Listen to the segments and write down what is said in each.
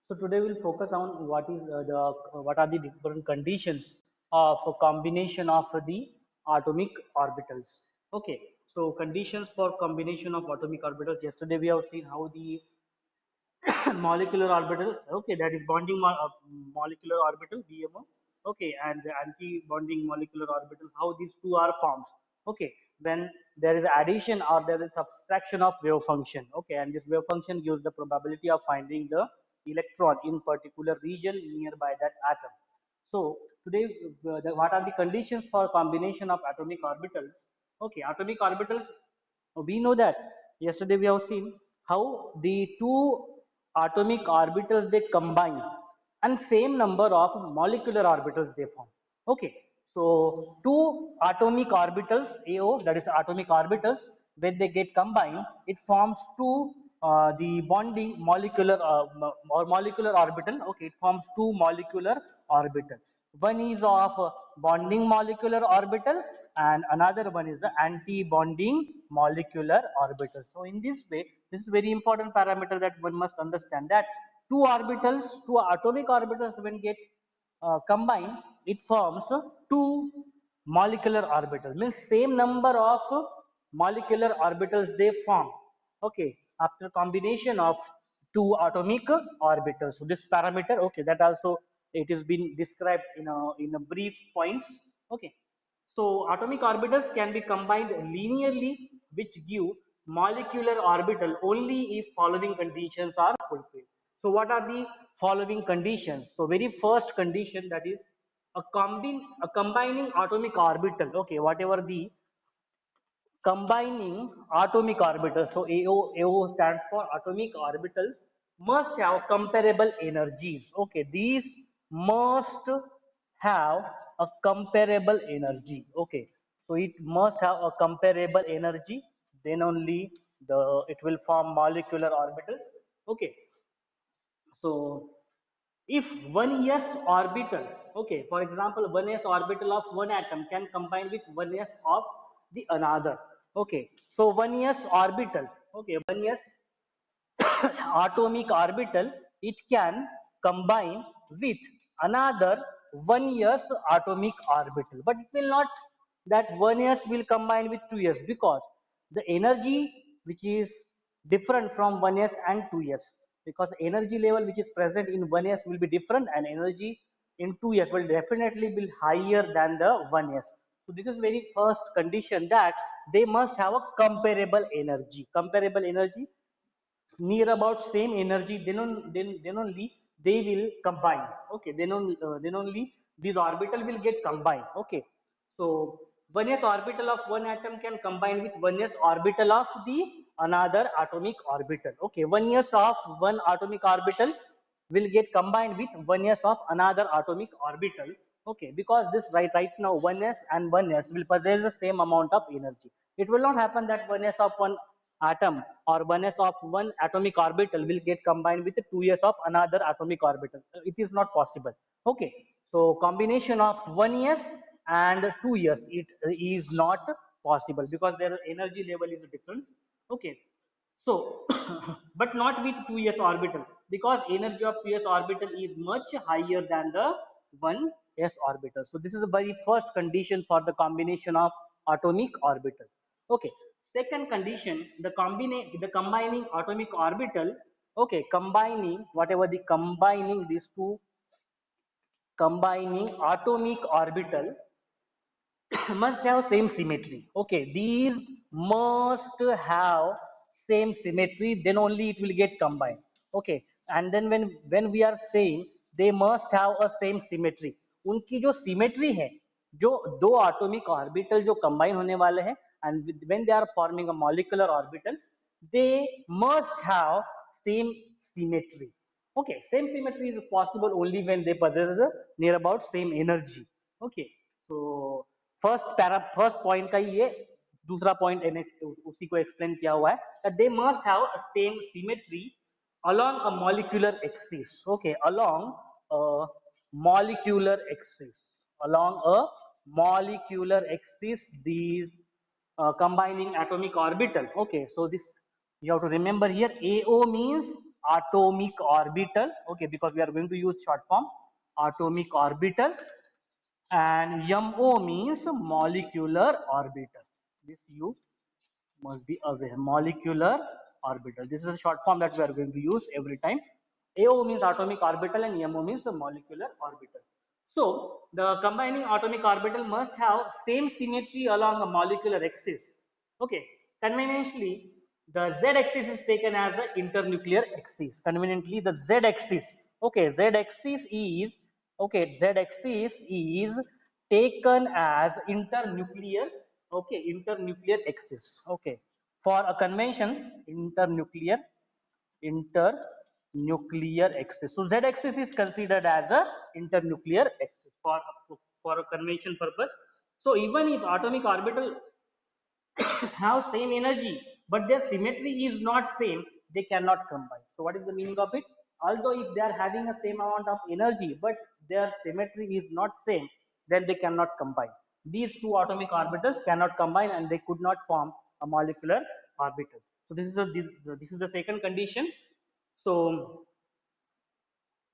So today we'll focus on what are the different conditions of a combination of the atomic orbitals. Okay, so conditions for combination of atomic orbitals. Yesterday we have seen how the molecular orbital, okay, that is bonding molecular orbital BMO, okay, and the anti-bonding molecular orbital, how these two are formed, okay, when there is addition or there is subtraction of wave function, okay, and this wave function gives the probability of finding the electron in particular region nearby that atom. So today, what are the conditions for combination of atomic orbitals? Okay, atomic orbitals, we know that yesterday we have seen how the two atomic orbitals they combine and same number of molecular orbitals they form. Okay, so two atomic orbitals AO, that is atomic orbitals, when they get combined, it forms two the bonding molecular or molecular orbital. Okay, it forms two molecular orbitals. One is of bonding molecular orbital and another one is the anti-bonding molecular orbital. So in this way, this is very important parameter that one must understand, that two orbitals, two atomic orbitals when get combined, it forms two molecular orbitals. Means same number of molecular orbitals they form. Okay, after combination of two atomic orbitals. So this parameter, okay, that also it is been described in a brief points. Okay, so atomic orbitals can be combined linearly, which give molecular orbital only if following conditions are fulfilled. So what are the following conditions? So very first condition, that is a combining atomic orbital. Okay, whatever the combining atomic orbitals. So AO stands for atomic orbitals must have comparable energies. Okay, these must have a comparable energy. Okay, so it must have a comparable energy. Then only the it will form molecular orbitals. Okay, so if one s orbital, okay, for example, one s orbital of one atom can combine with one s of the another. Okay, so one s orbital, okay, one s atomic orbital, it can combine with another 1s atomic orbital, but it will not that 1s will combine with 2s, because the energy which is different from 1s and 2s, because energy level which is present in 1s will be different and energy in 2s will definitely be higher than the 1s. So this is very first condition, that they must have a comparable energy near about same energy, then only they will combine. Okay, then only this orbital will get combined. Okay, so 1s orbital of one atom can combine with 1s orbital of the another atomic orbital. Okay, 1s of one atomic orbital will get combined with 1s of another atomic orbital. Okay, because this right now 1s and 1s will possess the same amount of energy. It will not happen that 1s of one atom or 1s of one atomic orbital will get combined with the 2s of another atomic orbital. It is not possible. Okay, so combination of 1s and 2s, it is not possible because their energy level is different. Okay, so, but not with 2s orbital, because energy of 2s orbital is much higher than the 1s orbital. So this is the very first condition for the combination of atomic orbital. Okay. Second condition, the combining atomic orbital. Okay, combining whatever the combining these two combining atomic orbital must have same symmetry. Okay, these must have same symmetry, then only it will get combined. Okay, and then when we are saying they must have a same symmetry, उनकी जो symmetry है, जो दो atomic orbital जो combine होने वाले हैं, and when they are forming a molecular orbital, they must have same symmetry. Okay, same symmetry is possible only when they possess near about same energy. Okay, so first point का ही ये दूसरा point उसी को explain किया हुआ है, that they must have a same symmetry along a molecular axis. Okay, along a molecular axis, along a molecular axis, these combining atomic orbital. Okay, so this you have to remember here, AO means atomic orbital. Okay, because we are going to use short form atomic orbital, and MO means molecular orbital. This you must be aware. Molecular orbital. This is a short form that we are going to use every time. AO means atomic orbital and MO means a molecular orbital. So the combining atomic orbital must have same symmetry along a molecular axis. Okay. Conveniently, the Z axis is taken as an internuclear axis. Conveniently, the Z axis. Okay, Z axis is Z axis is taken as internuclear, internuclear axis. Okay, for a convention, internuclear axis. So Z axis is considered as a internuclear axis for a convention purpose. So even if atomic orbital have same energy, but their symmetry is not same, they cannot combine. So what is the meaning of it? Although if they are having a same amount of energy, but their symmetry is not same, then they cannot combine. These two atomic orbitals cannot combine and they could not form a molecular orbital. So this is the second condition. So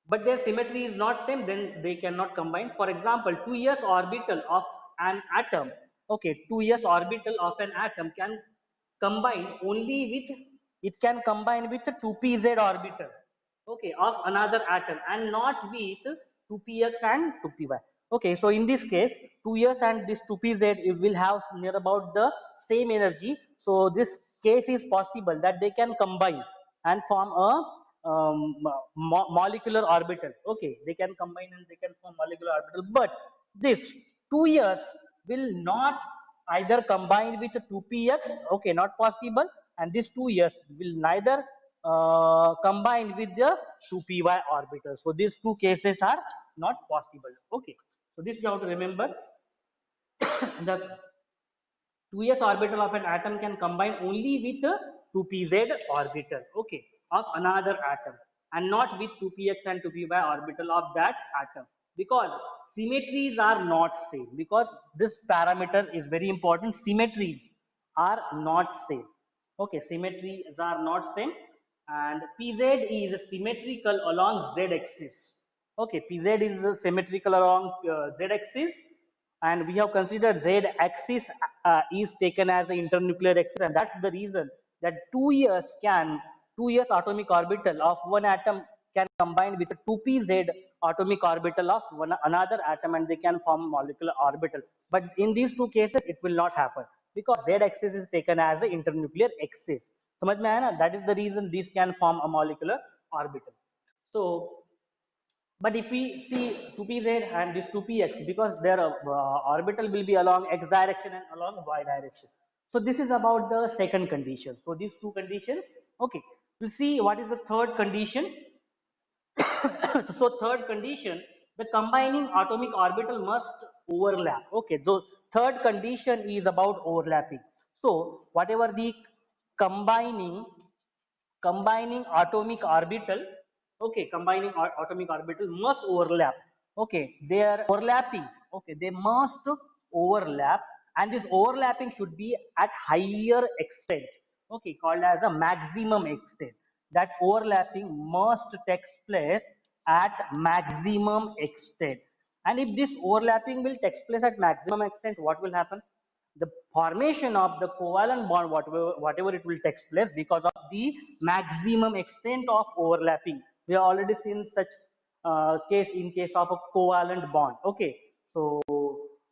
but their symmetry is not same, then they cannot combine. For example, 2s orbital of an atom, 2s orbital of an atom can combine only with, it can combine with the 2pz orbital, of another atom, and not with 2px and 2py. Okay, so in this case 2s and this 2pz, it will have near about the same energy. So this case is possible that they can combine and form a molecular orbital. Okay, they can combine and they can form molecular orbital, but this 2s will not either combine with 2px, not possible, and this 2s will neither combine with the 2py orbital. So these two cases are not possible. Okay, so this you have to remember. The 2s orbital of an atom can combine only with a 2pz orbital, of another atom, and not with 2px and 2py orbital of that atom, because symmetries are not same. Because this parameter is very important, symmetries are not same. Okay, symmetries are not same, and pz is symmetrical along z axis. Okay, pz is symmetrical along z axis, and we have considered z axis is taken as an internuclear axis, and that's the reason that 2s atomic orbital of one atom can combine with a 2pz atomic orbital of another atom, and they can form molecular orbital. But in these two cases it will not happen, because z axis is taken as an internuclear axis. समझ में आया ना? That is the reason these can form a molecular orbital. So but if we see 2pz and this 2px, because their orbital will be along x direction and along y direction. So this is about the second condition. So these two conditions, okay. We'll see what is the third condition. So third condition, the combining atomic orbital must overlap. Okay, so third condition is about overlapping. So whatever the combining combining atomic orbital, combining atomic orbital must overlap. Okay, they are overlapping. Okay, they must overlap, and this overlapping should be at higher extent, called as a maximum extent. That overlapping must take place at maximum extent. And if this overlapping will take place at maximum extent, what will happen? The formation of the covalent bond, whatever it will take place, because of the maximum extent of overlapping. We have already seen such case in case of a covalent bond. Okay, so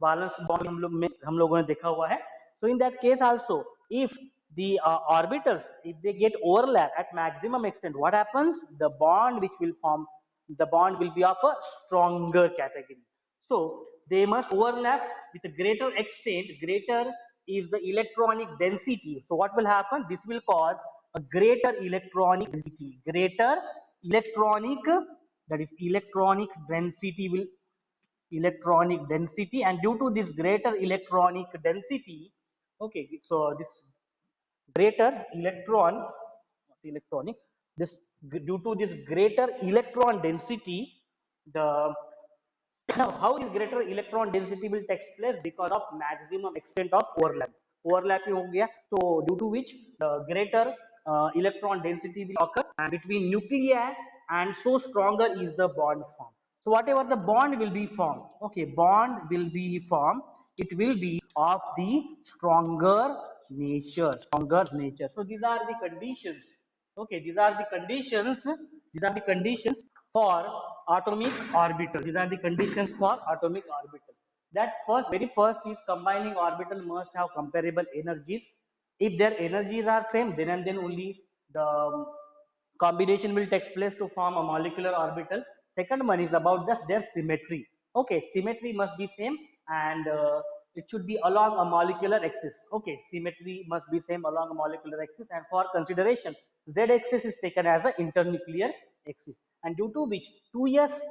valence bond हम लोगों ने देखा हुआ है. So in that case also, if the orbitals, if they get overlap at maximum extent, what happens? The bond which will form, the bond will be of a stronger category. So they must overlap with a greater extent. Greater is the electronic density. So what will happen? This will cause a greater electronic density. Greater electronic, that is electronic density will, electronic density, and due to this greater electronic density, so this greater electronic, this, due to this greater electron density, the how is greater electron density will take place? Because of maximum extent of overlap. Overlapping हो गया, so due to which the greater electron density will occur and between nuclei, and so stronger is the bond formed. So whatever the bond will be formed, okay, bond will be formed, it will be of the stronger nature, stronger nature. So these are the conditions. Okay, these are the conditions. These are the conditions for atomic orbital. These are the conditions for atomic orbital. That first, very first is combining orbital must have comparable energies. If their energies are same, then and then only the combination will take place to form a molecular orbital. Second one is about just their symmetry. Okay, symmetry must be same, and it should be along a molecular axis. Okay, symmetry must be same along a molecular axis, and for consideration, z axis is taken as an internuclear axis, and due to which 2s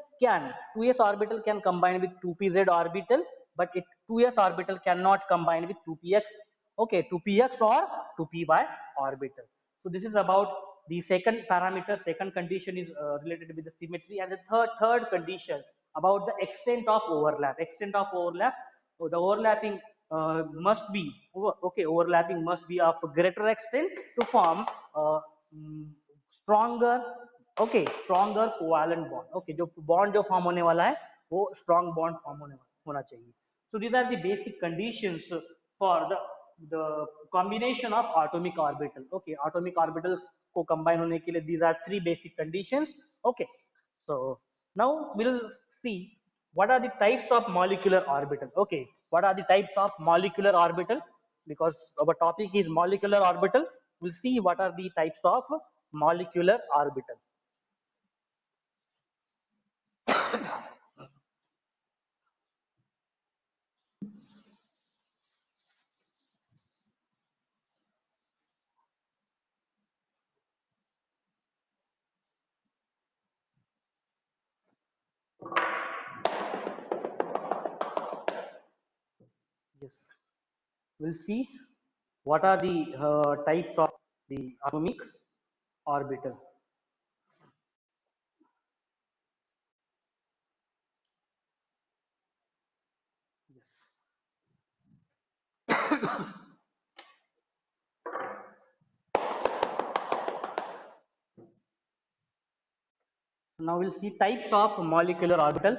orbital can combine with 2pz orbital, but 2s orbital cannot combine with 2px. Okay, 2px or 2py orbital. So this is about the second parameter. Second condition is related with the symmetry, and the third condition about the extent of overlap. Extent of overlap. So the overlapping must be okay. Overlapping must be of greater extent to form mm, stronger, okay, stronger covalent bond. Okay, जो bond जो form होने वाला है वो strong bond form होना चाहिए. So these are the basic conditions for the combination of atomic orbital. Okay, atomic orbitals को combine होने के लिए these are three basic conditions. Okay, so now we'll see what are the types of molecular orbital. Okay, what are the types of molecular orbital? Because our topic is molecular orbital, we'll see what are the types of molecular orbital. Yes, we'll see what are the types of the atomic orbital. Yes. Now we'll see types of molecular orbital.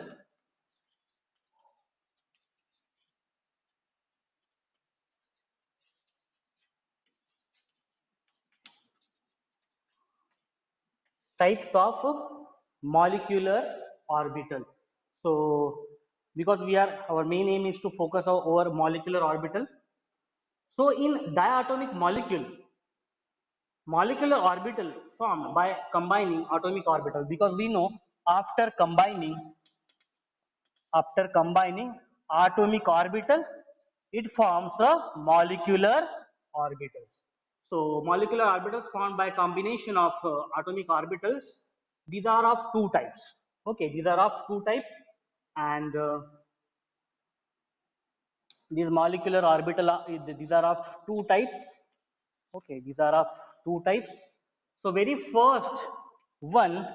Types of molecular orbital. So because our main aim is to focus over molecular orbital. So in diatomic molecular orbital formed by combining atomic orbital, because we know after combining atomic orbital, it forms a molecular orbitals. So molecular orbitals formed by combination of atomic orbitals, these are of two types. Okay, these are of two types, and these molecular orbital these are of two types. Okay, these are of two types. So very first one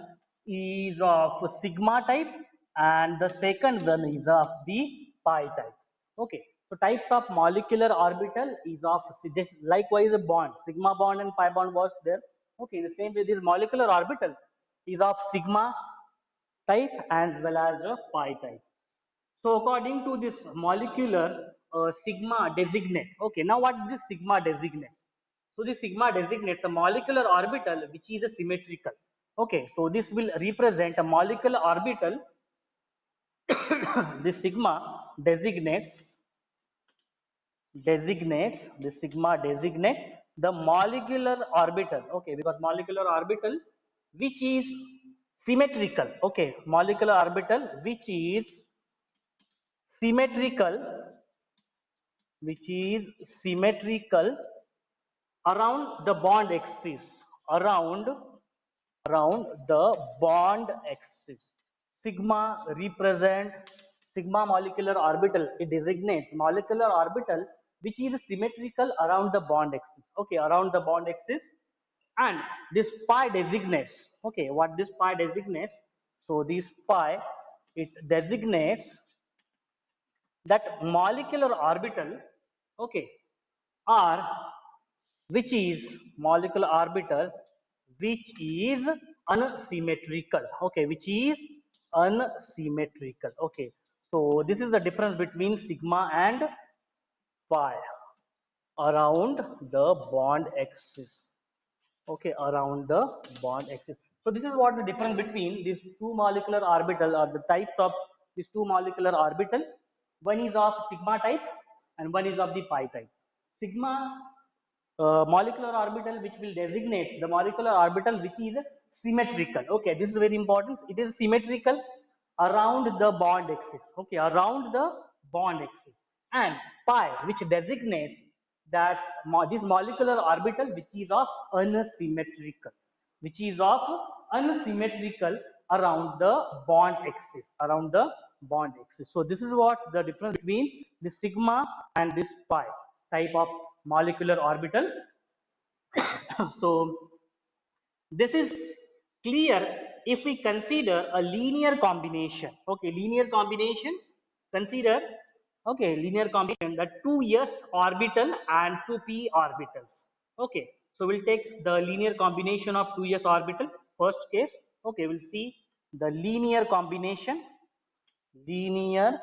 is of sigma type, and the second one is of the pi type. Okay, so types of molecular orbital is of this, likewise a bond, sigma bond and pi bond was there. Okay, the same way this molecular orbital is of sigma type as well as a pi type. So according to this molecular sigma designate. Okay, now what this sigma designates? So this sigma designates a molecular orbital which is a symmetrical. Okay, so this will represent a molecular orbital. This sigma designates the sigma designate the molecular orbital. Okay, because molecular orbital which is symmetrical. Okay, molecular orbital which is symmetrical, around the bond axis, around the bond axis. Sigma represent sigma molecular orbital, it designates molecular orbital which is symmetrical around the bond axis. Okay, around the bond axis. And this pi designates, okay, what this pi designates? So this pi, it designates that molecular orbital, okay, are which is molecular orbital which is unsymmetrical. Okay, which is unsymmetrical. Okay, so this is the difference between sigma and pi around the bond axis. Okay, around the bond axis. So this is what the difference between these two molecular orbital, or the types of these two molecular orbital. One is of sigma type and one is of the pi type. Sigma molecular orbital which will designate the molecular orbital which is symmetrical. Okay, this is very important. It is symmetrical around the bond axis. Okay, around the bond axis. And pi which designates that this molecular orbital which is of unsymmetrical, which is of unsymmetrical around the bond axis, around the bond axis. So this is what the difference between the sigma and this pi type of molecular orbital. So this is clear if we consider a linear combination. Okay, linear combination, consider, okay, linear combination, that two s orbital and two p orbitals. Okay, so we'll take the linear combination of two s orbital first case. Okay, we'll see the linear combination, linear,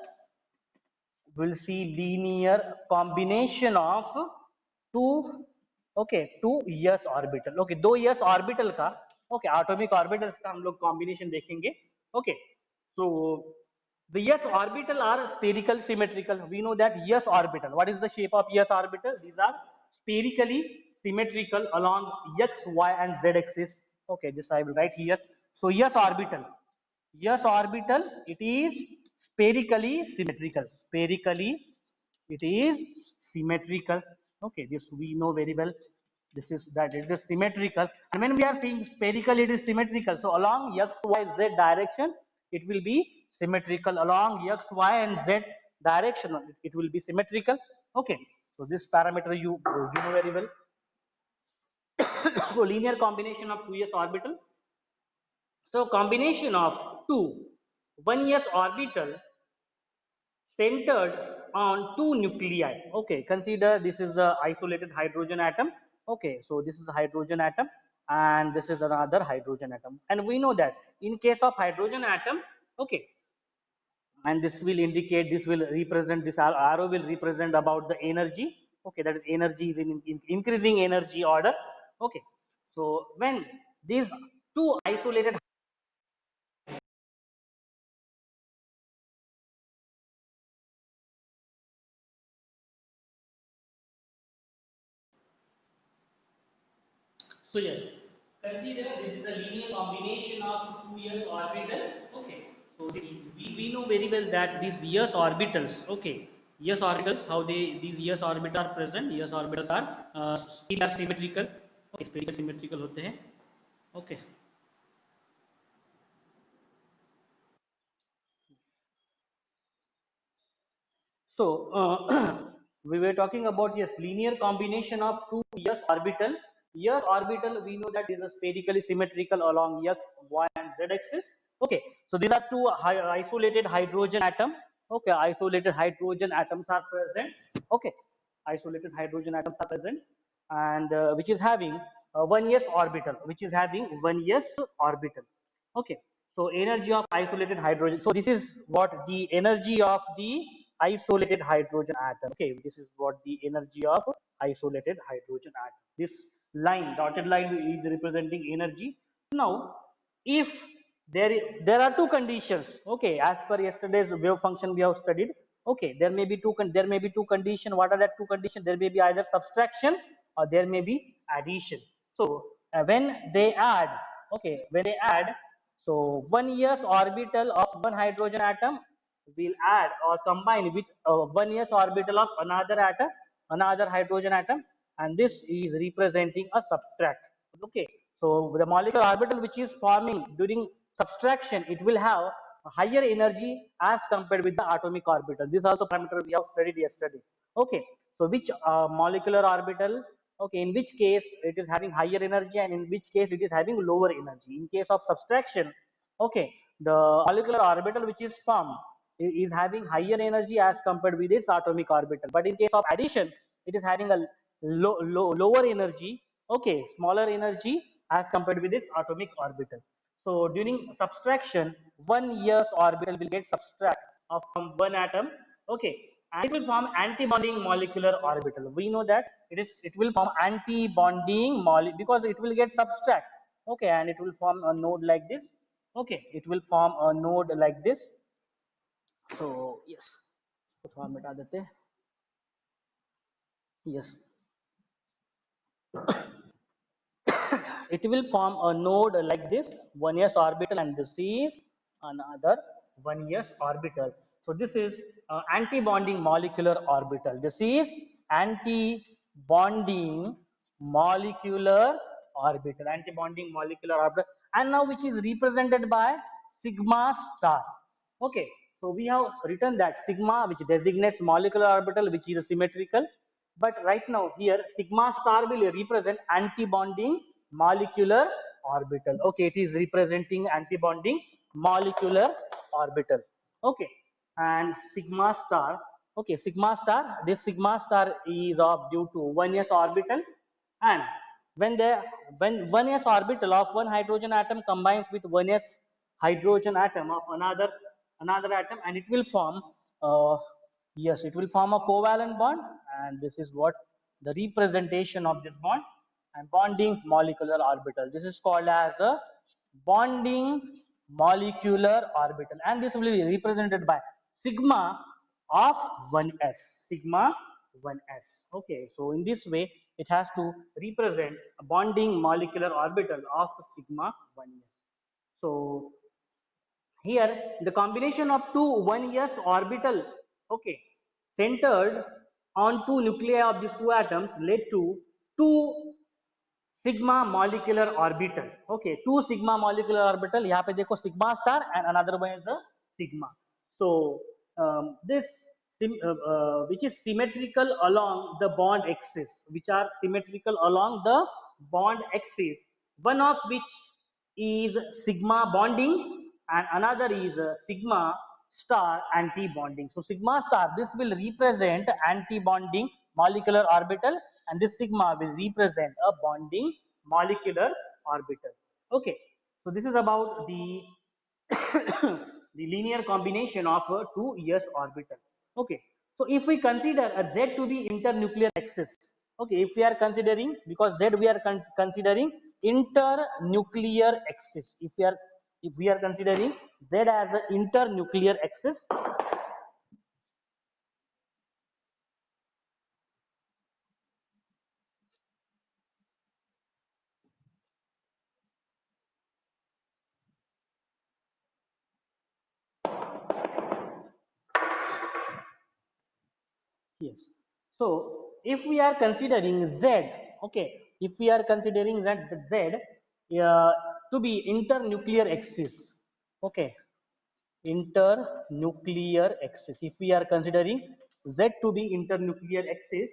we'll see linear combination of two, okay, two s orbital. Okay, दो s orbital का, okay, atomic orbitals का हम लोग combination देखेंगे. Okay, so the s orbital are spherical symmetrical. We know that s orbital, what is the shape of s orbital? These are spherically symmetrical along x, y and z axis. Okay, this I will write here. So s orbital, s orbital, it is spherically symmetrical, spherically it is symmetrical. Okay, this we know very well, this is that it is symmetrical. And when we are saying spherical, it is symmetrical, so along x, y, z direction it will be symmetrical, along x, y and z direction it will be symmetrical. Okay, so this parameter you know very well. So linear combination of 2s orbital. So combination of two 1s orbital centered on two nuclei. Okay, consider this is a isolated hydrogen atom. Okay, so this is a hydrogen atom and this is another hydrogen atom. And we know that in case of hydrogen atom, okay, and this will indicate, this will represent, this arrow will represent about the energy. Okay, that is energy is in increasing energy order. Okay, so when these two isolated, so yes, consider this is a linear combination of two s orbital. Okay, so we know very well that these s orbitals, okay, s orbitals, how they, these s orbitals are present. S orbitals are symmetrical. Okay, spherical symmetrical होते हैं. Okay, so we were talking about, yes, linear combination of two s orbital. S orbital, we know that is a spherically symmetrical along x, y and z axis. Okay, so these are two isolated hydrogen atom. Okay, isolated hydrogen atoms are present. Okay, isolated hydrogen atoms are present, and which is having one s orbital, which is having one s orbital. Okay, so energy of isolated hydrogen. So this is what the energy of the isolated hydrogen atom. Okay, this is what the energy of isolated hydrogen atom. This line, dotted line, is representing energy. Now, if there are two conditions. Okay, as per yesterday's wave function we have studied. Okay, there may be two conditions. What are that two conditions? There may be either subtraction or there may be addition. So when they add, okay, when they add, so one s orbital of one hydrogen atom will add or combine with one s orbital of another atom, another hydrogen atom, and this is representing a subtract. Okay, so the molecular orbital which is forming during subtraction, it will have a higher energy as compared with the atomic orbital. This is also parameter we have studied yesterday. Okay, so which molecular orbital, okay, in which case it is having higher energy and in which case it is having lower energy. In case of subtraction, okay, the molecular orbital which is formed is having higher energy as compared with its atomic orbital, but in case of addition it is having a lower energy, okay, smaller energy as compared with its atomic orbital. So during subtraction, 1s orbital will get subtract of from one atom, okay, and it will form anti-bonding molecular orbital. We know that it will form anti-bonding because it will get subtract, okay, and it will form a node like this, okay, it will form a node like this. So yes, थोड़ा मिटा देते हैं. Yes, it will form a node like this, 1s orbital, and this is another 1s orbital. So this is anti-bonding molecular orbital. This is anti-bonding molecular orbital, anti-bonding molecular orbital, and now which is represented by sigma star. Okay, so we have written that sigma, which designates molecular orbital, which is symmetrical. But right now here sigma star will represent anti-bonding molecular orbital. Okay, it is representing anti-bonding molecular orbital. Okay, and sigma star. Okay, sigma star. This sigma star is of due to 1s orbital, and when 1s orbital of one hydrogen atom combines with 1s hydrogen atom of another atom, and it will form yes, it will form a covalent bond, and this is what the representation of this bond, and bonding molecular orbital. This is called as a bonding molecular orbital, and this will be represented by sigma of 1s, sigma 1s. Okay, so in this way it has to represent a bonding molecular orbital of sigma 1s. So here, the combination of two 1s orbital, okay, centered on two nuclei of these two atoms led to two sigma molecular orbital. Okay, two sigma molecular orbital. यहाँ पे देखो sigma star and another one is a sigma. So this which is symmetrical along the bond axis, which are symmetrical along the bond axis, one of which is sigma bonding and another is sigma star anti-bonding. So sigma star, this will represent anti-bonding molecular orbital, and this sigma will represent a bonding molecular orbital. Okay, so this is about the the linear combination of two s orbital. Okay, so if we consider a z to be internuclear axis, okay, if we are considering, because z we are considering internuclear axis, if we are considering z as an internuclear axis. Yes. So if we are considering Z, okay, if we are considering that Z to be internuclear axis, okay, internuclear axis. If we are considering Z to be internuclear axis,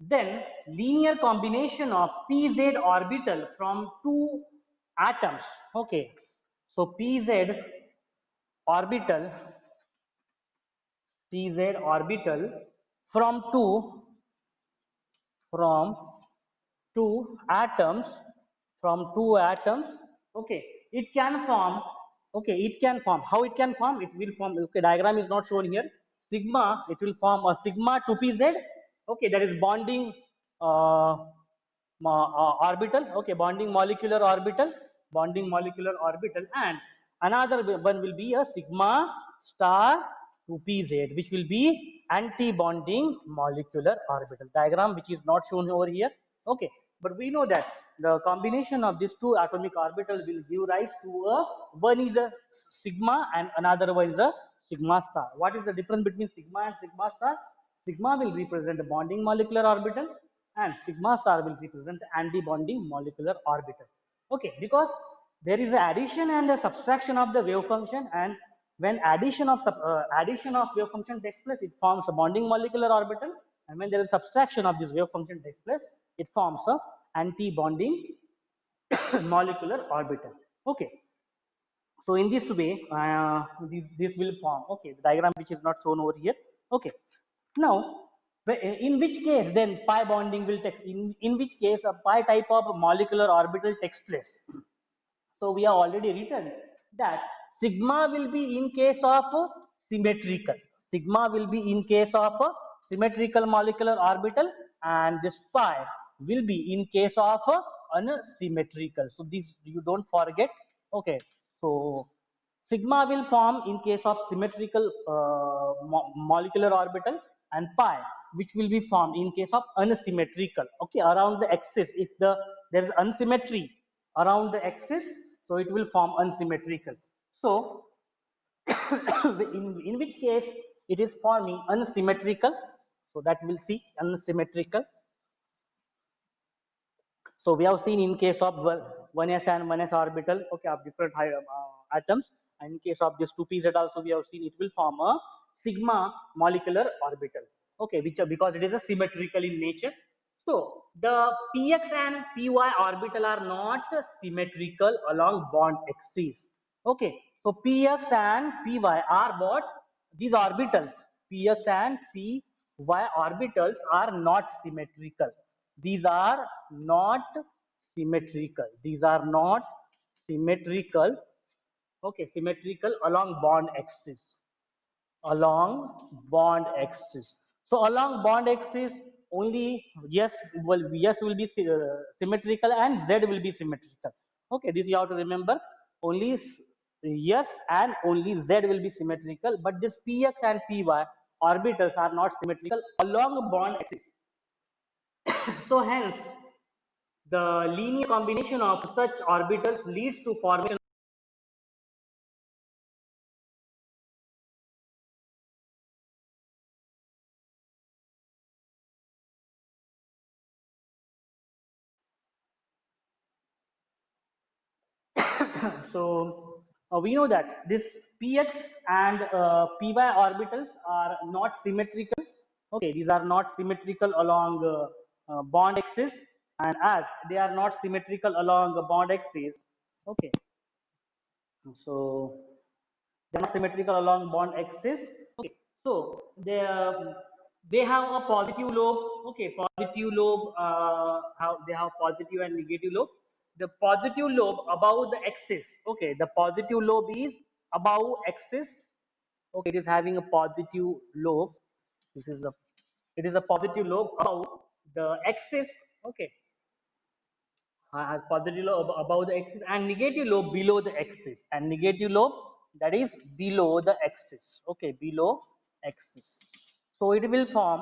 then linear combination of pz orbital from two atoms, okay. So pz orbital, pz orbital from from two atoms, okay, it can form, okay, it can form, how it can form, it will form, okay, diagram is not shown here, sigma, it will form a sigma 2pz, okay, that is bonding uh, orbital, okay, bonding molecular orbital, and another one will be a sigma star 2pz, which will be anti-bonding molecular orbital. Diagram which is not shown over here, okay, but we know that the combination of these two atomic orbital will give rise to a, one is a sigma and another one is a sigma star. What is the difference between sigma and sigma star? Sigma will represent the bonding molecular orbital and sigma star will represent the anti-bonding molecular orbital. Okay, because there is a addition and a subtraction of the wave function, and when addition of wave function takes place, it forms a bonding molecular orbital, and when there is subtraction of this wave function takes place, it forms a anti-bonding molecular orbital. Okay, so in this way this will form, okay, the diagram which is not shown over here. Okay, now In which case then pi bonding will take, in which case a pi type of molecular orbital takes place. So we have already written that sigma will be in case of symmetrical. Sigma will be in case of a symmetrical molecular orbital, and this pi will be in case of unsymmetrical. So this you don't forget. Okay. So sigma will form in case of symmetrical molecular orbital, and pi which will be formed in case of unsymmetrical. Okay, around the axis, if there is unsymmetry around the axis, so it will form unsymmetrical. So in which case it is forming unsymmetrical, so that we'll see unsymmetrical. So we have seen in case of 1s and 1s orbital, okay, of different atoms, and in case of this 2pz also we have seen it will form a sigma molecular orbital, okay, which because it is a symmetrical in nature. So the px and py orbital are not symmetrical along bond axis. Okay, so px and py are what? These orbitals, px and py orbitals are not symmetrical. These are not symmetrical. These are not symmetrical. Okay, symmetrical along bond axis. Along bond axis. So along bond axis, only yes will be symmetrical and Z will be symmetrical. Okay, this you have to remember. Only yes and only Z will be symmetrical, but this px and py orbitals are not symmetrical along bond axis. So hence, the linear combination of such orbitals leads to formation. So we know that this px and py orbitals are not symmetrical. Okay, these are not symmetrical along bond axis, and as they are not symmetrical along the bond axis, okay, so they are not symmetrical along bond axis. Okay, so they have a positive lobe. Okay, positive lobe. How they have positive and negative lobe. The positive lobe above the axis. Okay, the positive lobe is above axis. Okay, it is having a positive lobe. This is a, it is a positive lobe above the axis. Okay, has positive lobe above the axis and negative lobe below the axis, and negative lobe that is below the axis. Okay, below axis. So it will form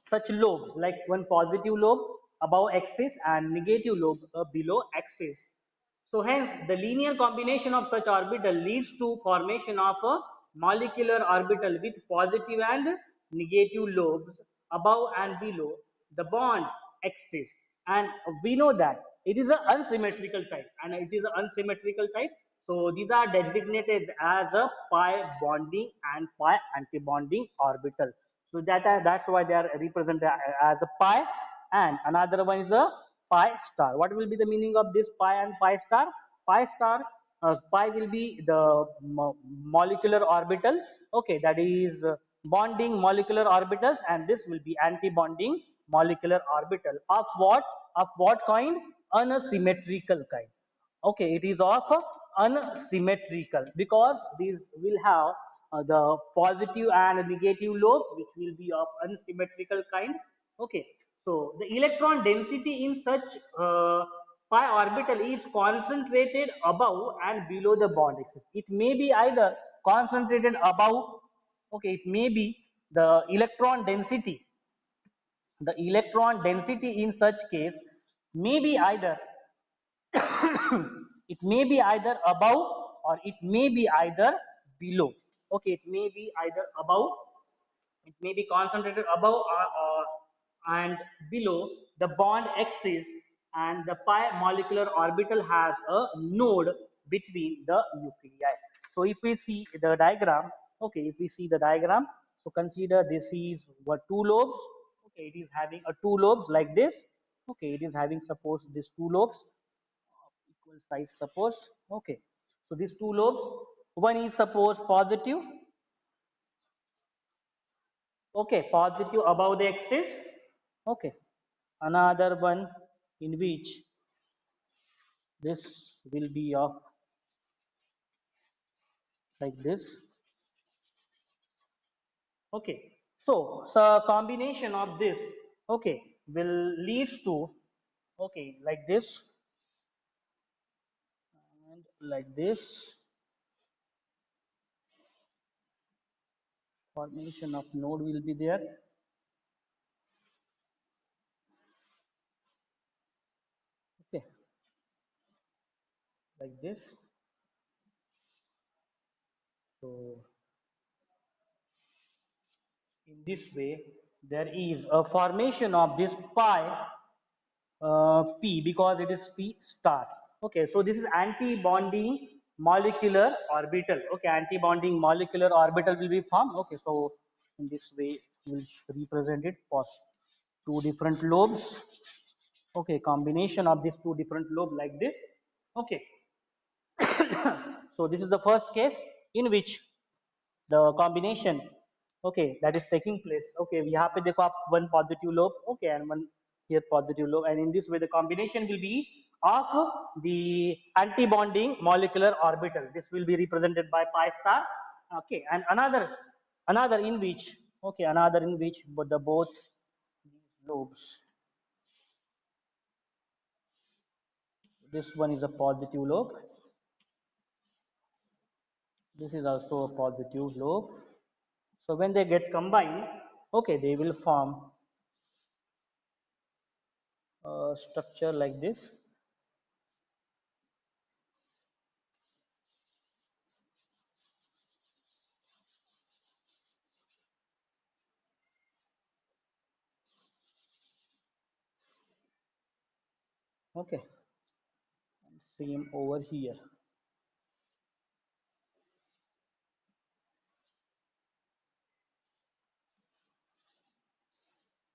such lobes, like one positive lobe above axis and negative lobe below axis. So hence the linear combination of such orbital leads to formation of a molecular orbital with positive and negative lobes above and below the bond axis. And we know that it is an unsymmetrical type, and it is an unsymmetrical type. So these are designated as a pi bonding and pi antibonding orbital. So that's why they are represented as a pi, and another one is a pi star. What will be the meaning of this pi and pi star? Pi star, pi will be the molecular orbital. Okay, that is bonding molecular orbitals, and this will be anti-bonding molecular orbital of what? Of what kind? Unsymmetrical kind. Okay, it is of unsymmetrical because these will have the positive and negative lobe, which will be of unsymmetrical kind. Okay, so the electron density in such pi orbital is concentrated above and below the bond axis. It may be either concentrated above. Okay, it may be the electron density. The electron density in such case may be either it may be either above or it may be either below. Okay, it may be either above, it may be concentrated above or and below the bond axis, and the pi molecular orbital has a node between the nuclei. So if we see the diagram, okay, if we see the diagram, so consider this is what, two lobes. Okay, it is having a two lobes like this. Okay, it is having, suppose, these two lobes equal size, suppose. Okay, so these two lobes, one is suppose positive, Okay, positive above the axis. Okay, another one in which this will be of like this. Okay, so combination of this, okay, will leads to, okay, like this and like this. Formation of node will be there. Okay, like this. So in this way, there is a formation of this pi P because it is P star. Okay, so this is anti-bonding molecular orbital. Okay, anti-bonding molecular orbital will be formed. Okay, so in this way we'll represent it for two different lobes. Okay, combination of these two different lobes like this. Okay, so this is the first case in which the combination, okay, that is taking place. Okay, we have to देखो आप one positive lobe, okay, and one here positive lobe, and in this way the combination will be of the anti-bonding molecular orbital. This will be represented by pi star. Okay, and another in which, okay, another in which but the both these lobes, this one is a positive lobe, this is also a positive lobe. So when they get combined, okay, they will form a structure like this. Okay, and same over here.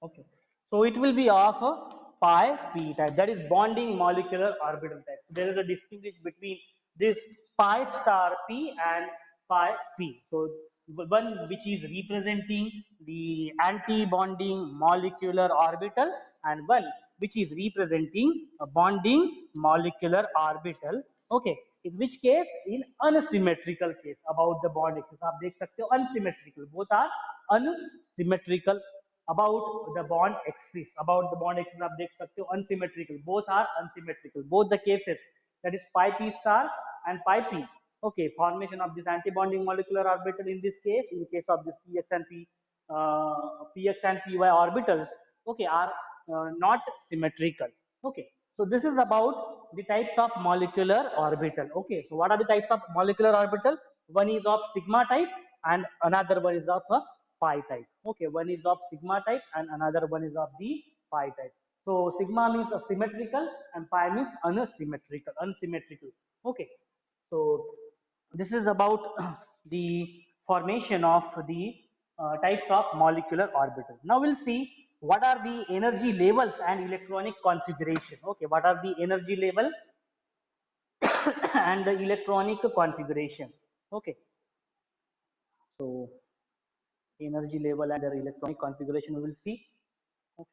Okay, so it will be of a pi p type, that is bonding molecular orbital type. So there is a distinguish between this pi star p and pi p. So one which is representing the anti-bonding molecular orbital, and one which is representing a bonding molecular orbital. Okay, in which case, in unsymmetrical case about the bond axis आप देख सकते हो unsymmetrical, both are unsymmetrical about the bond axis. About the bond axis आप देख सकते हो unsymmetrical, both are unsymmetrical, both the cases, that is pi p star and pi p. Okay, formation of this anti-bonding molecular orbital in this case, in case of this px and py orbitals, okay, are not symmetrical. Okay, so this is about the types of molecular orbital. Okay, so what are the types of molecular orbital? One is of sigma type and another one is of a pi type. Okay, one is of sigma type and another one is of the pi type. So sigma means symmetrical and pi means unsymmetrical. Okay, so this is about the formation of the types of molecular orbitals. Now we'll see what are the energy levels and electronic configuration. Okay, what are the energy level and the electronic configuration. Okay, so energy level and their electronic configuration we will see. Okay.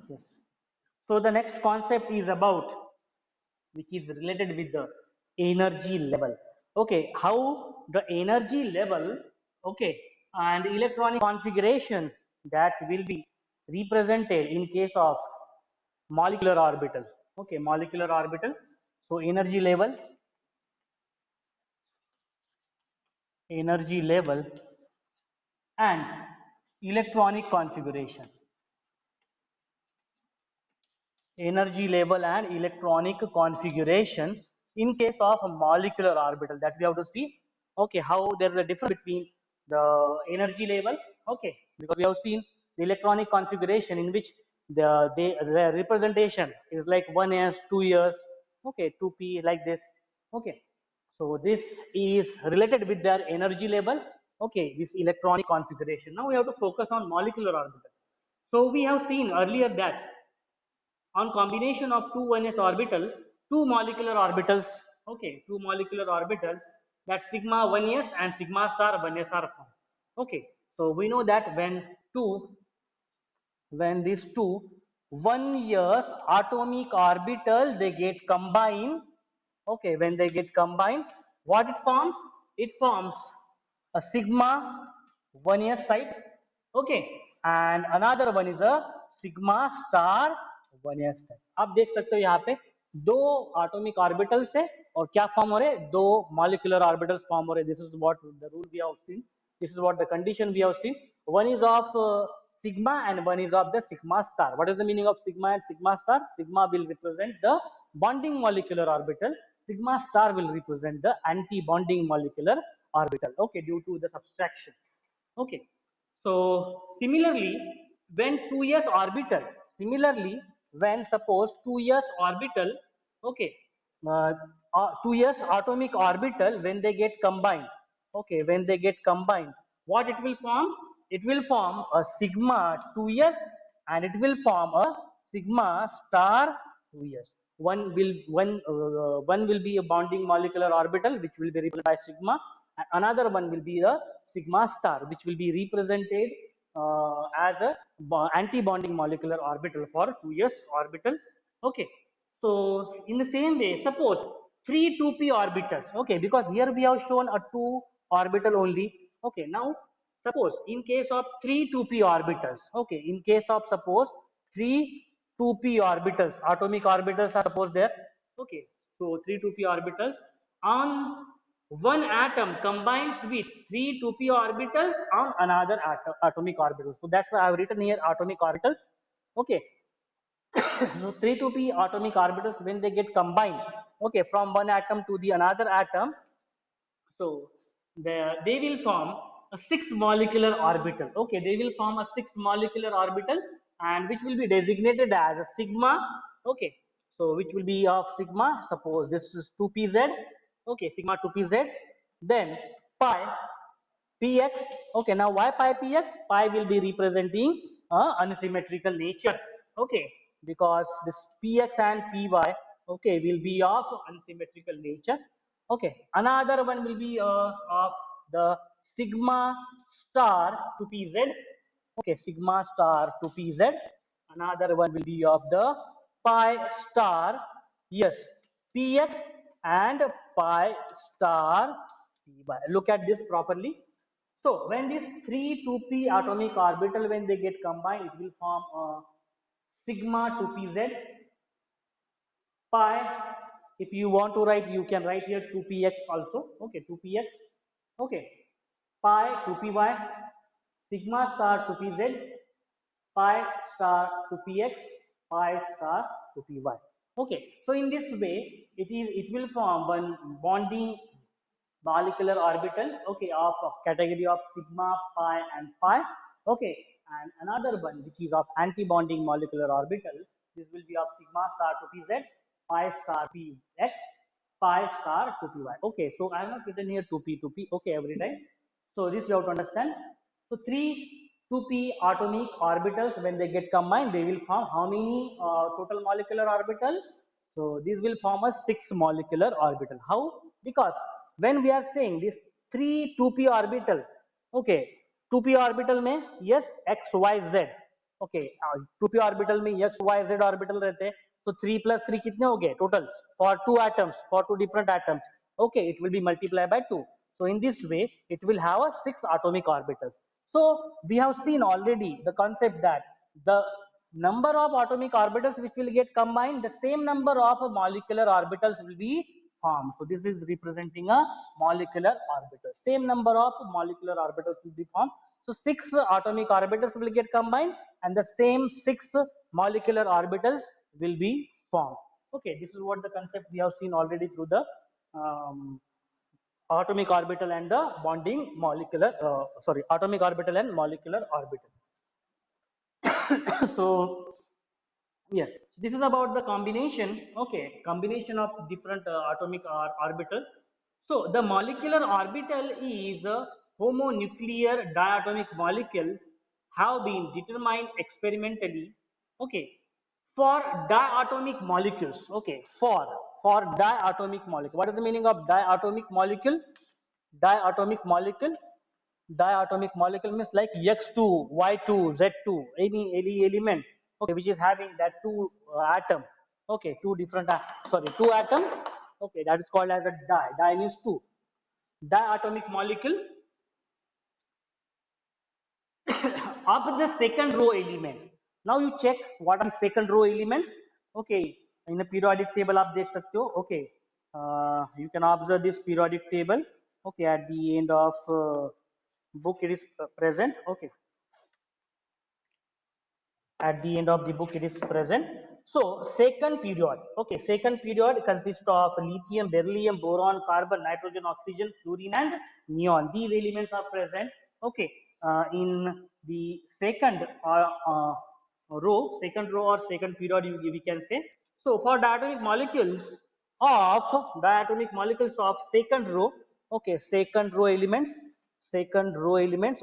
Yes. So the next concept is about, which is related with the energy level. Okay, how the energy level, okay, and electronic configuration that will be represented in case of molecular orbital. Okay, molecular orbital. So energy level and electronic configuration. energy level and electronic configuration in case of a molecular orbital, that we have to see. Okay, how there is a difference between the energy level. Okay, because we have seen the electronic configuration in which the representation is like 1s, 2s, okay, 2p, like this. Okay, so this is related with their energy level. Okay, this electronic configuration. Now we have to focus on molecular orbital. So we have seen earlier that on combination of two 1s orbital, two molecular orbitals, okay, two molecular orbitals, that sigma 1s and sigma star 1s are formed. Okay, so we know that when these two 1s atomic orbitals they get combined. Okay, when they get combined, what it forms? It forms a sigma 1s type. Okay, and another one is a sigma star 1s type. आप देख सकते हो यहाँ पे दो atomic orbitals है और क्या form हो रहे हैं? दो molecular orbitals form हो रहे हैं. This is what the rule we have seen. This is what the condition we have seen. One is of sigma and one is of the sigma star. What is the meaning of sigma and sigma star? Sigma will represent the bonding molecular orbital. Sigma star will represent the anti-bonding molecular orbital. Okay, due to the subtraction. Okay, so similarly, when suppose 2s orbital, okay, 2s atomic orbital, when they get combined, okay, when they get combined, what it will form? It will form a sigma 2s and it will form a sigma star 2s. One will be a bonding molecular orbital which will be represented by sigma. Another one will be a sigma star which will be represented as a anti-bonding molecular orbital for 2s orbital. Okay, so in the same way, suppose three 2p orbitals. Okay, because here we have shown a 2 orbital only. Okay, now suppose in case of three 2p orbitals. Okay, in case of suppose three 2p orbitals, atomic orbitals are suppose there. Okay, so three 2p orbitals on one atom combines with three 2p orbitals on another atomic orbital. So that's why I have written here atomic orbitals. Okay, so three 2p atomic orbitals when they get combined, okay, from one atom to the another atom, so they will form a six molecular orbital. Okay, they will form a six molecular orbital and which will be designated as a sigma. Okay, so which will be of sigma. Suppose this is 2pz. Okay, sigma 2pz. Then pi px. Okay, now why pi px? Pi will be representing unsymmetrical nature. Okay, because this px and py, okay, will be of unsymmetrical nature. Okay, another one will be of the sigma star to pz. Okay, sigma star to pz. Another one will be of the pi star, yes, px and pi star py. Look at this properly. So when these three 2p atomic orbital, when they get combined, it will form a sigma 2pz. Pi, if you want to write, you can write here 2px also. Okay, 2px. Okay, pi 2py, sigma star 2pz, pi star 2px, pi star 2py. Okay, so in this way, it will form one bonding molecular orbital, okay, of category of sigma, pi and pi. Okay, and another one which is of anti-bonding molecular orbital, this will be of sigma star to pz, pi star px, pi star to py. Okay, so I have not written here 2p 2p, okay, every time. So this you have to understand. So three 2p atomic orbitals when they get combined, they will form how many total molecular orbital? So this will form a six molecular orbital. How? Because when we are saying this three 2p orbital, okay, 2p orbital में yes x y z, okay, 2p orbital में x y z orbital रहते हैं. So 3 plus 3 कितने हो गए total for two atoms, for two different atoms? Okay, it will be multiplied by 2. So in this way it will have a six atomic orbitals. So we have seen already the concept that the number of atomic orbitals which will get combined, the same number of molecular orbitals will be formed. So this is representing a molecular orbital. Same number of molecular orbitals will be formed. So six atomic orbitals will get combined and the same six molecular orbitals will be formed. Okay, this is what the concept we have seen already through the atomic orbital and the bonding molecular sorry, atomic orbital and molecular orbital. So yes, this is about the combination. Okay, combination of different atomic orbital. So the molecular orbital is a homonuclear diatomic molecule have been determined experimentally. Okay, for diatomic molecules. Okay, for diatomic molecule. What is the meaning of diatomic molecule? Diatomic molecule. Diatomic molecule means like X2, Y2, Z2, any element, okay, which is having that two atom, okay, two different, sorry, two atom, okay, that is called as a di. Di means two. Diatomic molecule of the second row element. Now you check what are the second row elements. Okay, in the periodic table आप देख सकते हो. Okay, you can observe this periodic table. Okay, at the end of book it is present. Okay, at the end of the book it is present. So second period, okay, second period consists of lithium, beryllium, boron, carbon, nitrogen, oxygen, fluorine and neon. These elements are present, okay, in the second row or second period, we can say. So for diatomic molecules of second row, okay, second row elements,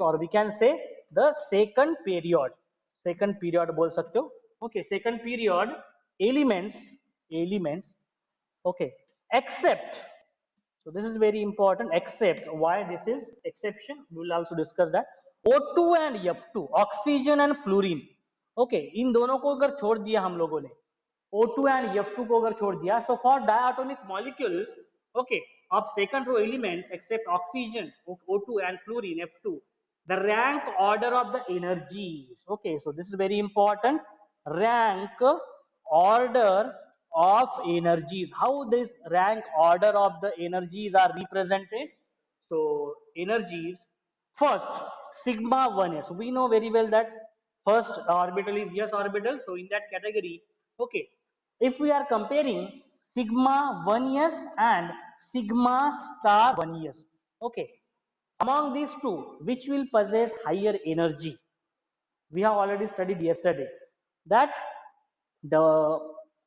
or we can say the second period बोल सकते हो. Okay, second period elements, okay, except, so this is very important, except, why this is exception, we will also discuss that. O2 and F2, oxygen and fluorine, okay, इन दोनों को अगर छोड़ दिया हम लोगों ने, O2 and F2 को अगर छोड़ दिया, so for diatomic molecule, okay, of second row elements except oxygen, O2 and fluorine, F2, the rank order of the energies, okay, so this is very important, rank order of energies. How this rank order of the energies are represented? So energies, first sigma 1s, we know very well that first orbital is s orbital, so in that category, okay, if we are comparing sigma 1s and sigma star 1s, okay, among these two, which will possess higher energy? We have already studied yesterday that the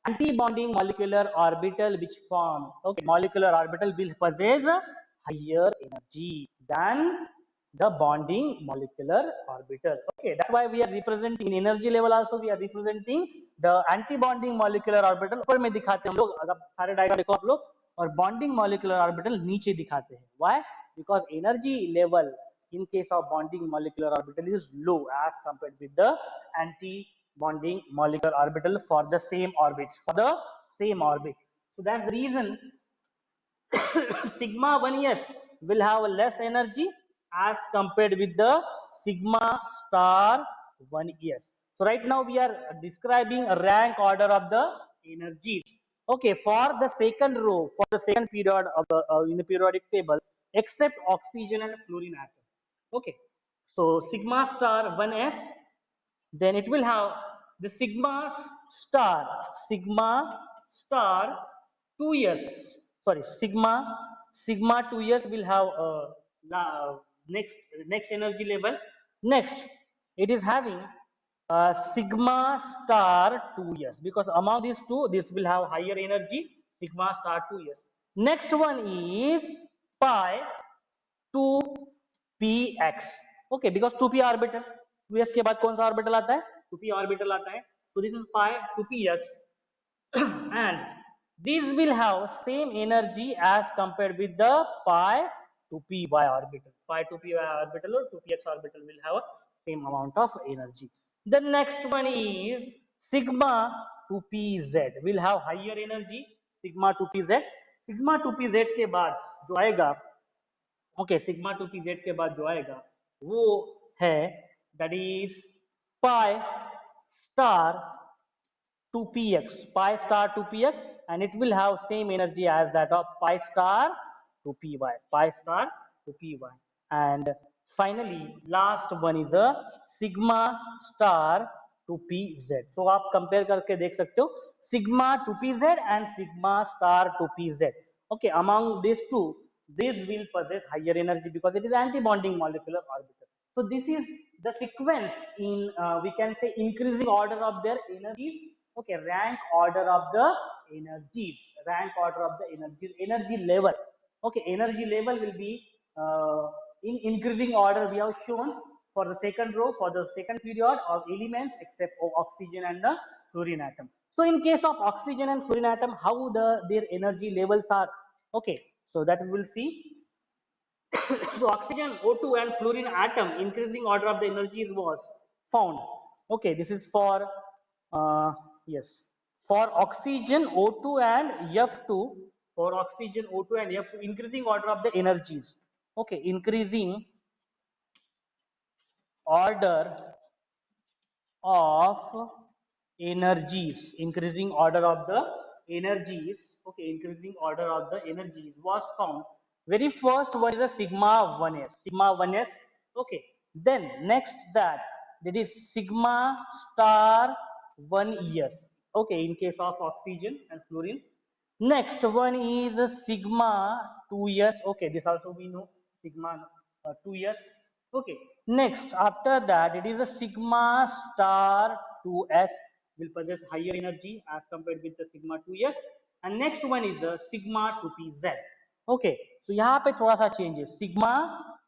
anti-bonding molecular orbital which form, okay, molecular orbital will possess a higher energy than the bonding molecular orbital. Okay, that's why we are representing in energy level also, we are representing the anti-bonding molecular orbital ऊपर में दिखाते हैं हम लोग, अगर सारे diagram देखो आप लोग, और bonding molecular orbital नीचे दिखाते हैं. Why? Because energy level in case of bonding molecular orbital is low as compared with the anti bonding molecular orbital for the same orbits, so that's the reason sigma 1s will have less energy as compared with the sigma star 1s. So right now we are describing a rank order of the energies. Okay, for the second row, for the second period of the in the periodic table, except oxygen and fluorine atom. Okay, so sigma star 1s, then it will have the sigma star 2s, sorry, sigma 2s will have next energy level. Next it is having sigma star 2s, because among these two this will have higher energy, sigma star 2s. Next one is pi 2px, okay, because 2p orbital, 2s के बाद कौन सा orbital आता है, 2p orbital आता है. So this is pi 2px and these will have same energy as compared with the pi 2py orbital. Pi 2py orbital or 2px orbital will have same amount of energy. The next one is sigma 2pz will have higher energy, sigma 2pz. sigma 2pz के बाद जो आएगा, okay, sigma 2pz के बाद जो आएगा वो है that is pi star 2px, pi star 2px, and it will have same energy as that of pi star 2py, pi star 2py. And finally last one is a sigma star two P Z. So आप compare करके देख सकते हो sigma two P Z and sigma star two P Z. Okay, among these two, this will possess higher energy because it is anti-bonding molecular orbital. So this is the sequence in we can say increasing order of their energies. Okay, rank order of the energies, rank order of the energies, energy level. Okay, energy level will be in increasing order. We have shown for the second row, for the second period of elements except oxygen and the fluorine atom. So in case of oxygen and fluorine atom, how their energy levels are. Okay, so that we will see. So oxygen, O2 and fluorine atom increasing order of the energies was found. Okay, this is for yes, for oxygen O2 and F2, for oxygen O2 and F2 increasing order of the energies. Okay, increasing order of energies, increasing order of the energies. Okay, increasing order of the energies was found. Very first one is a sigma 1s, sigma 1s. Okay, then next that is sigma star 1s. Okay, in case of oxygen and fluorine. Next one is a sigma 2s. Okay, this also we know, sigma 2s. Okay, next after that it is a sigma star 2s, will possess higher energy as compared with the sigma 2s. And next one is the sigma 2pz. Okay, so यहाँ पे थोड़ा सा changes, sigma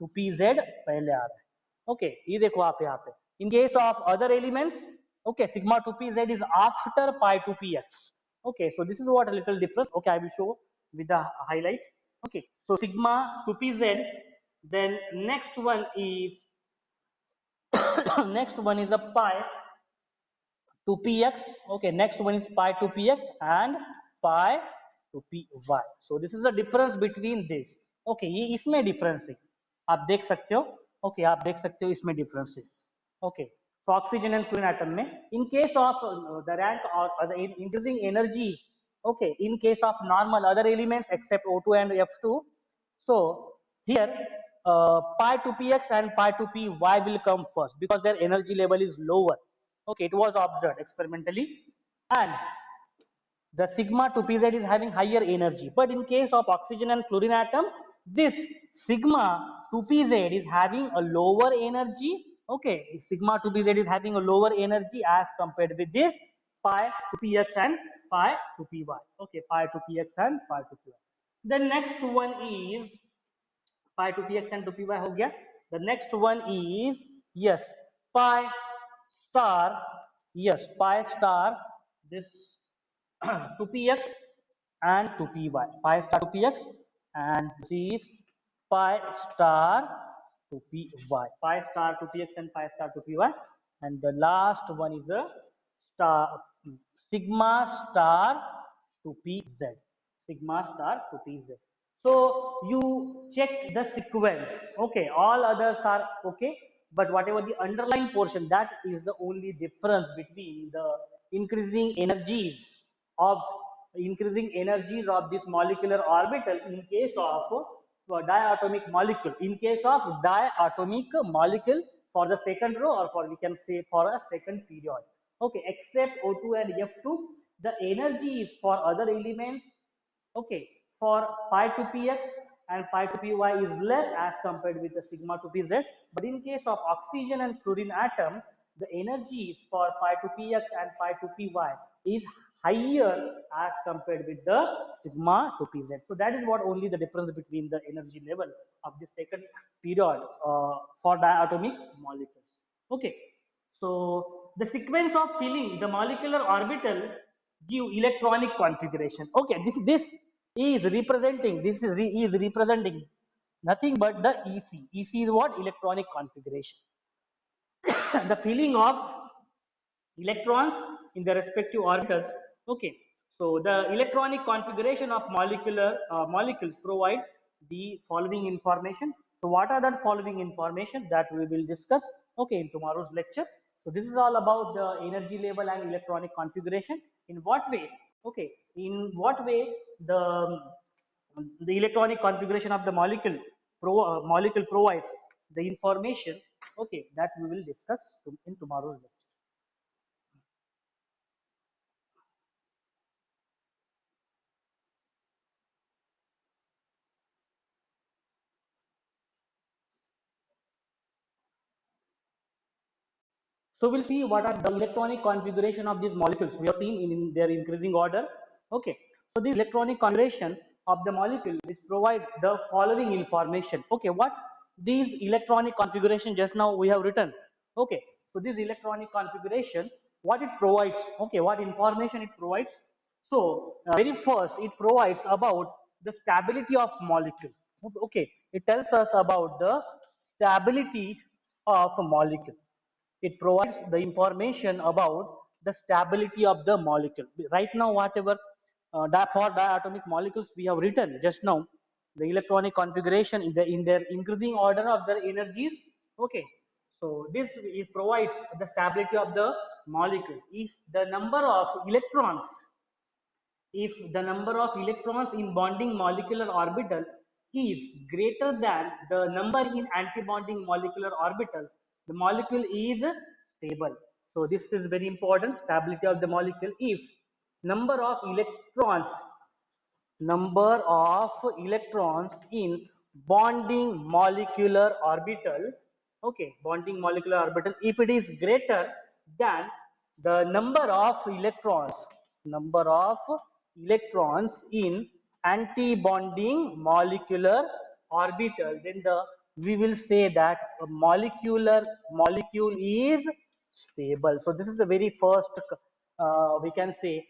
2pz पहले आ रहा है. Okay, ये देखो आप यहाँ पे. In case of other elements, okay, sigma 2pz is after pi 2px. Okay, so this is what a little difference. Okay, I will show with the highlight. Okay, so sigma 2pz. Then next one is next one is a pi 2px. Okay, next one is pi 2px and pi 2py. So this is the difference between this. Okay, ये इसमें difference है, आप देख सकते हो. Okay, आप देख सकते हो इसमें difference है. Okay, so oxygen and fluorine atom में in case of the rank or the increasing energy. Okay, in case of normal other elements except O2 and F2. So here pi 2px and pi 2py will come first because their energy level is lower. Okay, it was observed experimentally. And the sigma 2pz is having higher energy. But in case of oxygen and fluorine atom, this sigma 2pz is having a lower energy. Okay, sigma 2pz is having a lower energy as compared with this pi 2px and pi 2py. Okay, pi 2px and pi 2py. The next one is pi 2px and 2py हो गया. The next one is yes pi star, yes pi star this 2px and 2py, pi star 2px and this is pi star 2py, pi star 2px and pi star 2py. And the last one is a star sigma star 2pz, sigma star 2pz. So you check the sequence. Okay, all others are okay, but whatever the underlying portion, that is the only difference between the increasing energies of this molecular orbital in case of diatomic molecule, in case of diatomic molecule for the second row, or for we can say for a second period. Okay, except O2 and F2, the energy is for other elements. Okay, for pi 2px and pi 2py is less as compared with the sigma 2pz. But in case of oxygen and fluorine atom, the energy for pi 2px and pi 2py is higher as compared with the sigma 2pz. So that is what only the difference between the energy level of the second period for diatomic molecules. Okay, so the sequence of filling the molecular orbital give electronic configuration. Okay, this is representing, is representing nothing but the EC. EC is what? Electronic configuration. The filling of electrons in the respective orbitals. Okay, so the electronic configuration of molecules provide the following information. So what are the following information that we will discuss, okay, in tomorrow's lecture. So this is all about the energy level and electronic configuration. In what way? Okay, in what way the electronic configuration of the molecule provides the information. Okay, that we will discuss in tomorrow's lecture. So we'll see what are the electronic configuration of these molecules. We have seen in their increasing order. Okay. So the electronic configuration of the molecule is provide the following information. Okay. What these electronic configuration just now we have written. Okay. So this electronic configuration, what it provides. Okay. What information it provides. So very first, it provides about the stability of molecule. Okay. It tells us about the stability of a molecule. It provides the information about the stability of the molecule. Right now, whatever for diatomic molecules we have written just now, the electronic configuration in their increasing order of their energies. Okay, so this it provides the stability of the molecule. If the number of electrons, if the number of electrons in bonding molecular orbital is greater than the number in antibonding molecular orbitals, the molecule is stable. So this is very important, stability of the molecule. If number of electrons number of electrons in bonding molecular orbital, okay, bonding molecular orbital, if it is greater than the number of electrons in anti-bonding molecular orbital, then the we will say that a molecule is stable. So this is the very first we can say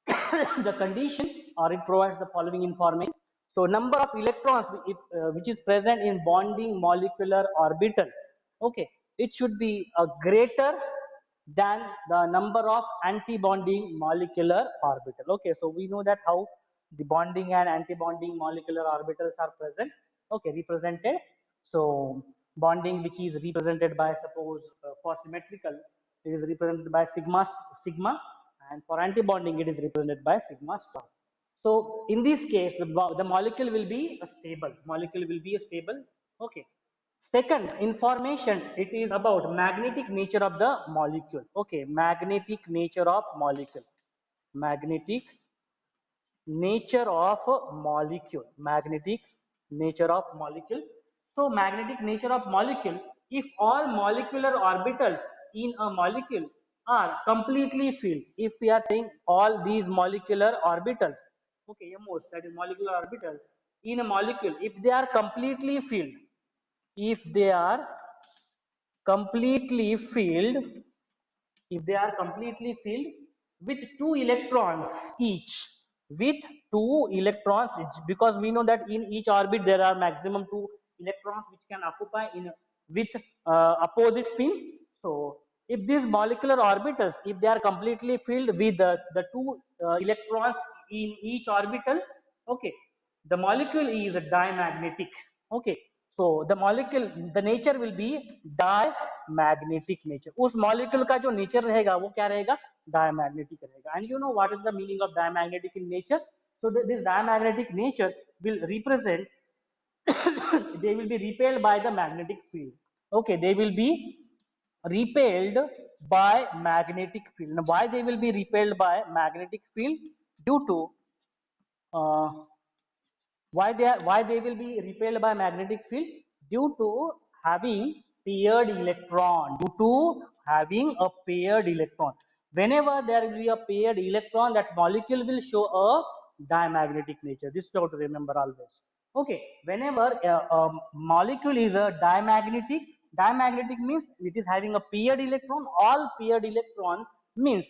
the condition, or it provides the following information. So number of electrons which is present in bonding molecular orbital, okay, it should be greater than the number of anti-bonding molecular orbital. Okay, so we know that how the bonding and anti-bonding molecular orbitals are present, okay, represented. So bonding which is represented by, suppose for symmetrical, it is represented by sigma, and for antibonding it is represented by sigma star. So in this case, the molecule will be a stable. Molecule will be a stable. Okay. Second information, it is about magnetic nature of the molecule. Okay, magnetic nature of molecule. Magnetic nature of molecule. Magnetic nature of molecule. So magnetic nature of molecule, if all molecular orbitals in a molecule are completely filled, if we are saying all these molecular orbitals, okay, MOs, that is molecular orbitals in a molecule, if they are completely filled, if they are completely filled, if they are completely filled with 2 electrons each, with 2 electrons each, because we know that in each orbit there are maximum 2 electrons which can occupy in with opposite spin. So if these molecular orbitals, if they are completely filled with the 2 electrons in each orbital, okay, the molecule is diamagnetic. Okay, so the molecule, the nature will be diamagnetic nature. उस molecule का जो nature रहेगा वो क्या रहेगा, diamagnetic रहेगा. And you know what is the meaning of diamagnetic in nature? So this diamagnetic nature will represent they will be repelled by the magnetic field. Okay, they will be repelled by magnetic field. Now why they will be repelled by magnetic field? Due to uh, why they will be repelled by magnetic field? Due to having paired electron. Due to having a paired electron. Whenever there will be a paired electron, that molecule will show a diamagnetic nature. This you have to remember always. Okay, whenever a molecule is a diamagnetic means it is having a paired electron. All paired electron means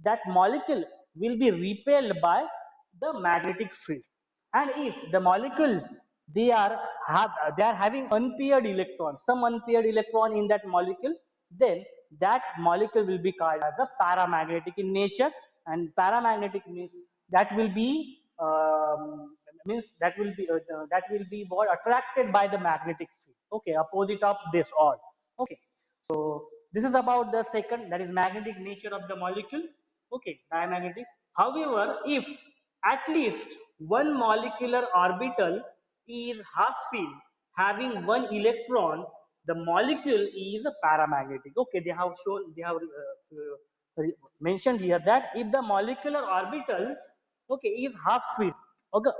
that molecule will be repelled by the magnetic field. And if the molecules, they are having unpaired electrons, some unpaired electron in that molecule, then that molecule will be called as a paramagnetic in nature. And paramagnetic means that will be that will be more attracted by the magnetic field. Okay, opposite of this all. Okay, so this is about the second, that is magnetic nature of the molecule. Okay, diamagnetic. However, if at least one molecular orbital is half filled, having one electron, the molecule is paramagnetic. Okay, they have mentioned here that if the molecular orbitals, okay, is half filled,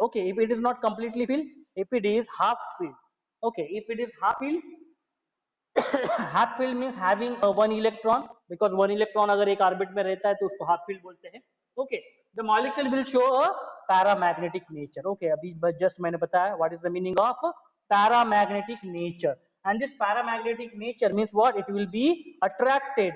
okay, if it is not completely filled, if it is half filled, okay, if it is half filled, half filled means having one electron, because one electron अगर एक orbit में रहता है तो उसको half filled बोलते हैं. Okay, the molecule will show a paramagnetic nature. Okay, अभी just मैंने बताया what is the meaning of paramagnetic nature. And this paramagnetic nature means what? It will be attracted.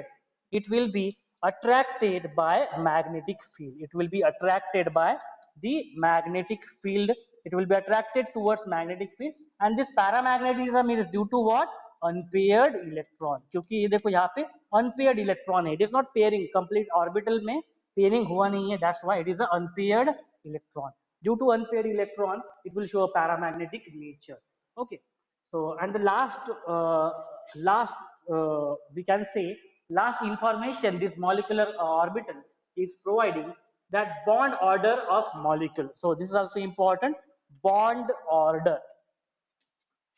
It will be attracted by magnetic field. It will be attracted by the magnetic field. It will be attracted towards magnetic field. And this paramagnetism is due to what? Unpaired electron. क्योंकि ये देखो यहाँ पे unpaired electron है. It is not pairing. Complete orbital में pairing हुआ नहीं है. That's why it is an unpaired electron. Due to unpaired electron, it will show a paramagnetic nature. Okay. So, and the we can say last information this molecular orbital is providing, that bond order of molecule. So this is also important, bond order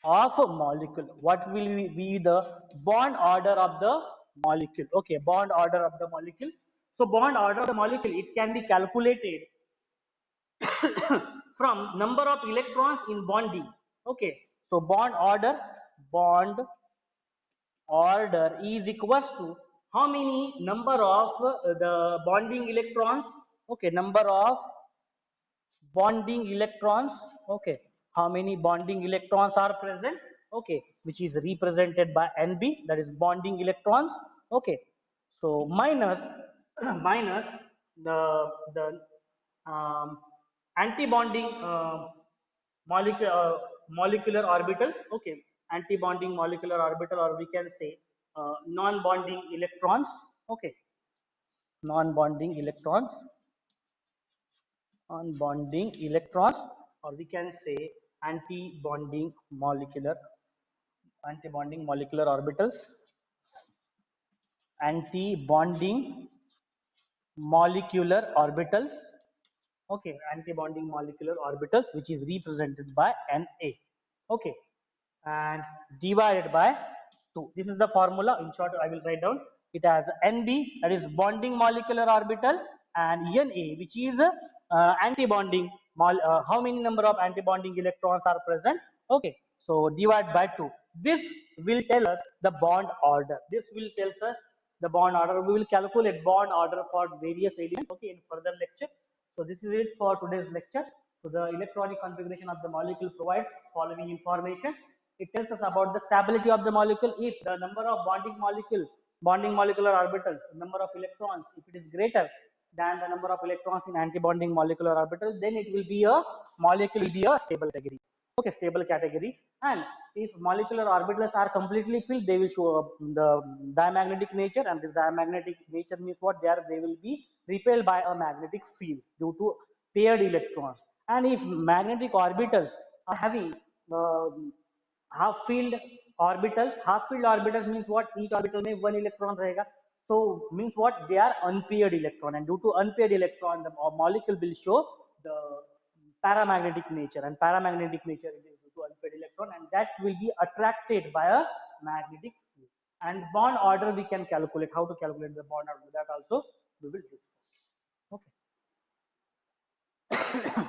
of a molecule. What will be the bond order of the molecule? Okay, bond order of the molecule. So bond order of the molecule, it can be calculated from number of electrons in bonding. Okay, so bond order is equals to how many number of the bonding electrons. Okay, number of bonding electrons. Okay, how many bonding electrons are present? Okay, which is represented by Nb, that is bonding electrons. Okay, so minus minus the anti-bonding molecular orbital. Okay, anti-bonding molecular orbital, or we can say non-bonding electrons. Okay, non-bonding electrons, non-bonding electrons, or we can say anti-bonding molecular orbitals, anti-bonding molecular orbitals. Okay, anti-bonding molecular orbitals, which is represented by Na. Okay, and divided by 2. This is the formula. In short, I will write down. It has Nb, that is bonding molecular orbital, and Na, which is anti-bonding. How many number of anti-bonding electrons are present? Okay, so divide by 2. This will tell us the bond order. This will tell us the bond order. We will calculate bond order for various elements. Okay, in further lecture. So this is it for today's lecture. So the electronic configuration of the molecule provides following information. It tells us about the stability of the molecule. If the number of bonding molecular orbitals, number of electrons, if it is greater than the number of electrons in anti-bonding molecular orbital, then it will be a molecule, will be a stable category. Okay, stable category. And if molecular orbitals are completely filled, they will show the diamagnetic nature, and this diamagnetic nature means what? They will be repelled by a magnetic field due to paired electrons. And if magnetic orbitals are having half filled orbitals means what? Each orbital में one electron रहेगा. So means what? They are unpaired electron, and due to unpaired electron, the molecule will show the paramagnetic nature, and paramagnetic nature is due to unpaired electron, and that will be attracted by a magnetic field. And bond order we can calculate. How to calculate the bond order, that also we will discuss. Okay.